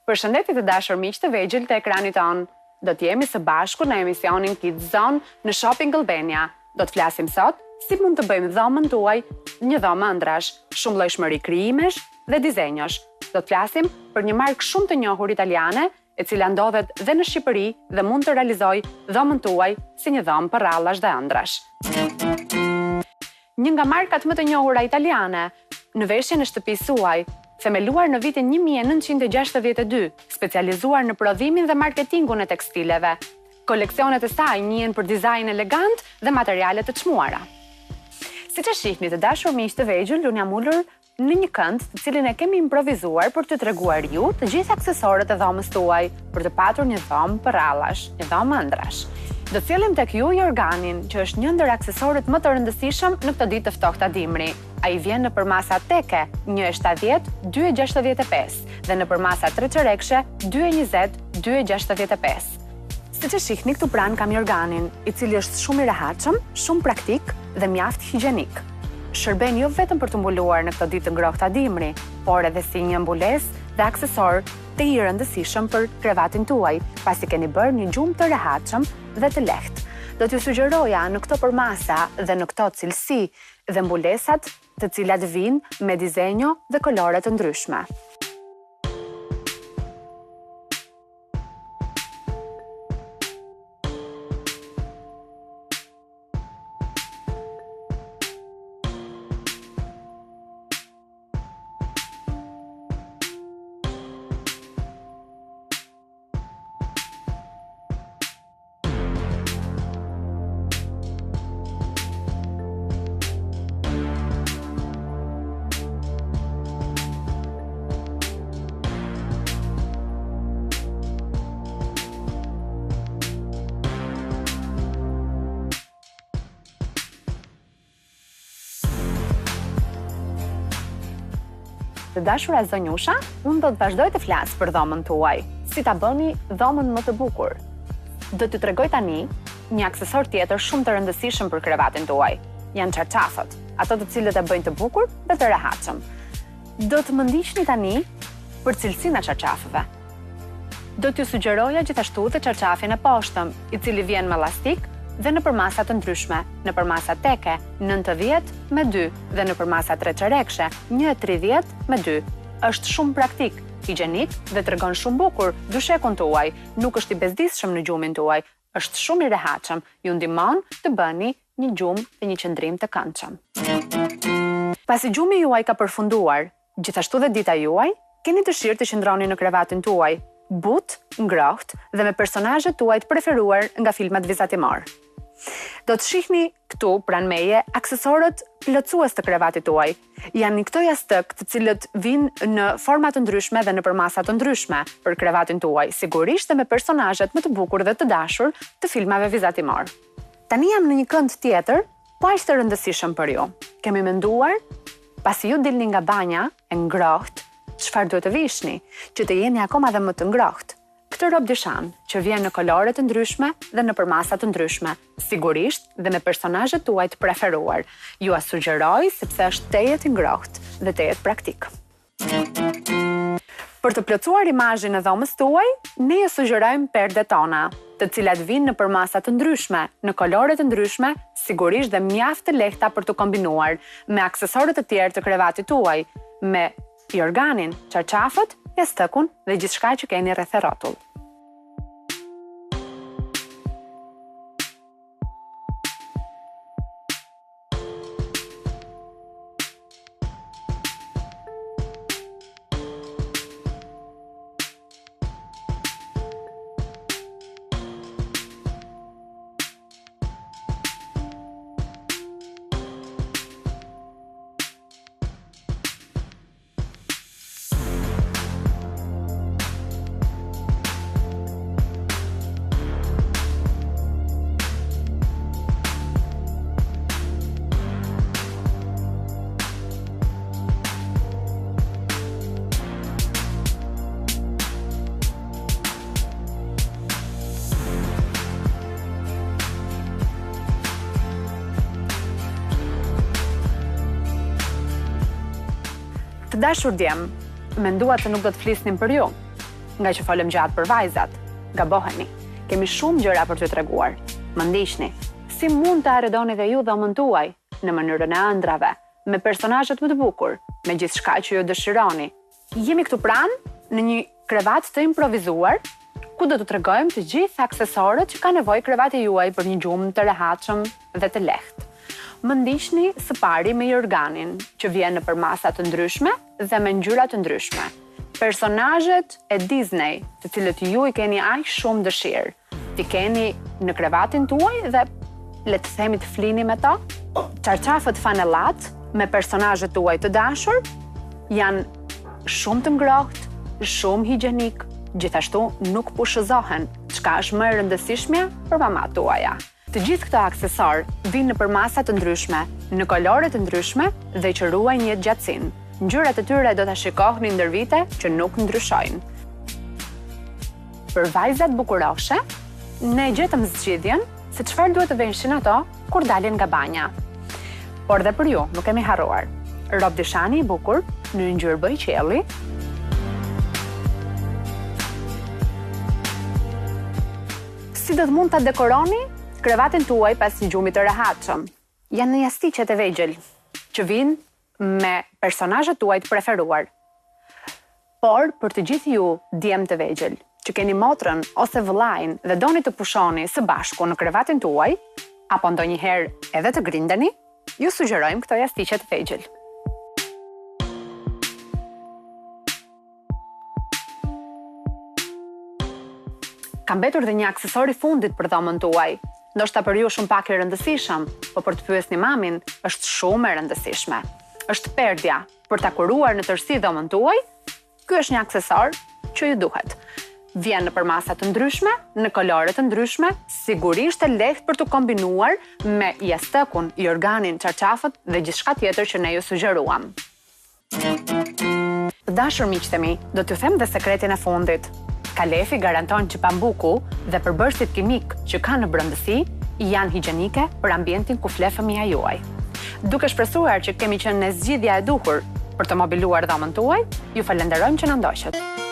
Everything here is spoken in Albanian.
Përshëndetje të dashur miq të vegjël të ekranit ton. Do të jemi së bashku në emisionin Kids Zone në Shopping Albania. Do të flasim sot si mund të bëjmë dhomën tuaj një dhomë ëndrash, shumëllojshmëri krijimesh dhe dizenjosh. Do të flasim për një markë shumë të njohur italiane, e cila ndodhet dhe në Shqipëri dhe mund të realizojë dhomën tuaj si një dhomë për rallash dhe ëndrash. Një nga markat më të njohura italiane në veshjen e shtëpisë suaj, themeluar në vitin 1962, specializuar në prodhimin dhe marketingun e tekstileve. Koleksionet e saj njihen për dizajn elegant dhe materiale të çmuara. Siç e shihni të dashur miq të vegjël, unë jam ulur në një kënd të cilin e kemi improvizuar për t'ju treguar ju të gjithë aksesorët e dhomës tuaj për të patur një dhomë për rallash, një dhomë ëndrash. Do t'sjellim tek ju jorganin, që është një ndër aksesorët më të rëndësishëm në këtë ditë të ftohta dimri. Ai vjen në përmasa teke 1,70, 2,65 dhe në përmasa 3 çerekshe 2,20, 2,65. Siç e shihni këtu pranë kam jorganin, i cili është shumë i rehatshëm, shumë praktik dhe mjaft higienik. Shërben jo vetëm për të mbuluar në këtë ditë të ngrohta dimri, por edhe si një mbulesë dhe aksesor të i rëndësishëm për krevatin tuaj, pasi keni bërë një gjumë të rehatshëm dhe të lehtë. Do t'ju sugjeroja në këto përmasa dhe në këto cilësi dhe mbulesat të cilat vinë me dizenjo dhe kolore të ndryshme. Të dashura zonjusha, unë do të vazhdoj të flas për dhomën tuaj, si ta bëni dhomën më të bukur. Do t'ju tregoj tani një aksesor tjetër shumë të rëndësishëm për krevatin tuaj. Janë çarçafët, ato të cilët e bëjnë të bukur dhe të rehatshëm. Do të më ndiqni tani për cilësinë e çarçafëve. Do t'ju sugjeroja gjithashtu të çarçafin e poshtëm, i cili vjen me elastik dhe në përmasa të ndryshme, në përmasa teke 90 me 2 dhe në përmasa 3 çerekshe 1,30 me 2. Është shumë praktik, higienik dhe tregon shumë bukur dyshekun tuaj, nuk është i bezdisshëm në gjumin tuaj, është shumë i rehatshëm, ju ndihmon të bëni një gjumë dhe një qëndrim të këndshëm. Pasi gjumi juaj ka përfunduar, gjithashtu dhe dita juaj, keni dëshirë të qëndroni në krevatin tuaj, butë, ngrohtë dhe me personazhet tuaj të preferuar nga filmat vizatimor. Do të shihni këtu pranë meje aksesorët plotësues të krevatit tuaj. Janë këto jastëk të cilët vinë në forma të ndryshme dhe në përmasa të ndryshme për krevatin tuaj, sigurisht dhe me personazhet më të bukur dhe të dashur të filmave vizatimor. Tani jam në një kënd tjetër, po aq të rëndësishëm për ju. Kemi menduar, pasi ju dilni nga banja e ngrohtë, çfarë duhet të vishni, që të jeni akoma dhe më të ngrohtë. Këtë rob dyshan, që vjen në kolore të ndryshme dhe në përmasa të ndryshme, sigurisht dhe me personazhet tuaj të preferuar. Ju a sugjeroj sepse është tejet i ngrohtë dhe tejet praktik. Për të plotësuar imazhin e dhomës tuaj, ne ju sugjerojmë perdet tona, të cilat vinë në përmasa të ndryshme, në kolore të ndryshme, sigurisht dhe mjaft të lehta për të kombinuar me aksesorët të tjerë të krevatit tuaj, me jorganin, çarçafët, jastëkun dhe gjithçka që keni rreth e rrotull. Të dashur djem, mendua se nuk do të flisnim për ju. nga që folëm gjatë për vajzat. Gaboheni, kemi shumë gjëra për t'ju treguar. Më ndiqni, si mund të arredoni dhe ju dhomën tuaj në mënyrën e ëndrave, me personazhet më të bukur, me gjithçka që ju dëshironi. Jemi këtu pranë në një krevat të improvizuar, ku do të tregojmë të gjithë aksesorët që ka nevojë krevati juaj për një gjumë të rehatshëm dhe të lehtë. Më ndiqni së pari me jorganin, që vjen në përmasa të ndryshme dhe me ngjyra të ndryshme. Personazhet e Disney, të cilët ju i keni aq shumë dëshirë, ti keni në krevatin tuaj dhe le të themi të flini me to. Çarçafët fanellat me personazhet tuaj të dashur janë shumë të ngrohtë, shumë higienik, gjithashtu nuk pushëzohen, çka është më e rëndësishme për mamat tuaja. Të gjithë këto aksesor vinë në përmasa të ndryshme, në kolore të ndryshme dhe që ruajnë një gjatësinë. Ngjyrat e tyre do ta shikohni ndër vite që nuk ndryshojnë. Për vajzat bukuroshe, ne gjetëm zgjidhjen se çfarë duhet të veshin ato kur dalin nga banja. Por dhe për ju, nuk kemi harruar. Rob dyshani i bukur në ngjyrë bëj qielli. Si do të mund ta dekoroni krevatin tuaj pas një gjumi të rehatshëm? Janë në jastiqet e vegjël, që vinë me personazhet tuaj të preferuar. Por për të gjithë ju djemë të vegjël, që keni motrën ose vëllain dhe doni të pushoni së bashku në krevatin tuaj, apo ndonjëherë edhe të grindeni, ju sugjerojmë këto jastiqe të vegjël. Ka mbetur dhe një aksesor i fundit për dhomën tuaj. Ndoshta për ju shumë pak i rëndësishëm, por për të pyesni mamin është shumë e rëndësishme. Është perdja për ta kuruar në tërësi dhomën tuaj. Ky është një aksesor që ju duhet. Vjen në përmasa të ndryshme, në kolore të ndryshme, sigurisht e lehtë për të kombinuar me jastëkun, jorganin, çarçafët dhe gjithçka tjetër që ne ju sugjeruam. Të dashur miqtë e mi, do t'ju them dhe sekretin e fundit. Kalefi garanton që pambuku dhe përbërësit kimik që ka në brëndësi janë higjienike për ambientin ku fle fëmia juaj. Duke shpresuar që kemi qenë në zgjidhja e duhur për të mobiluar dhomën tuaj, ju falenderojmë që na ndoqët.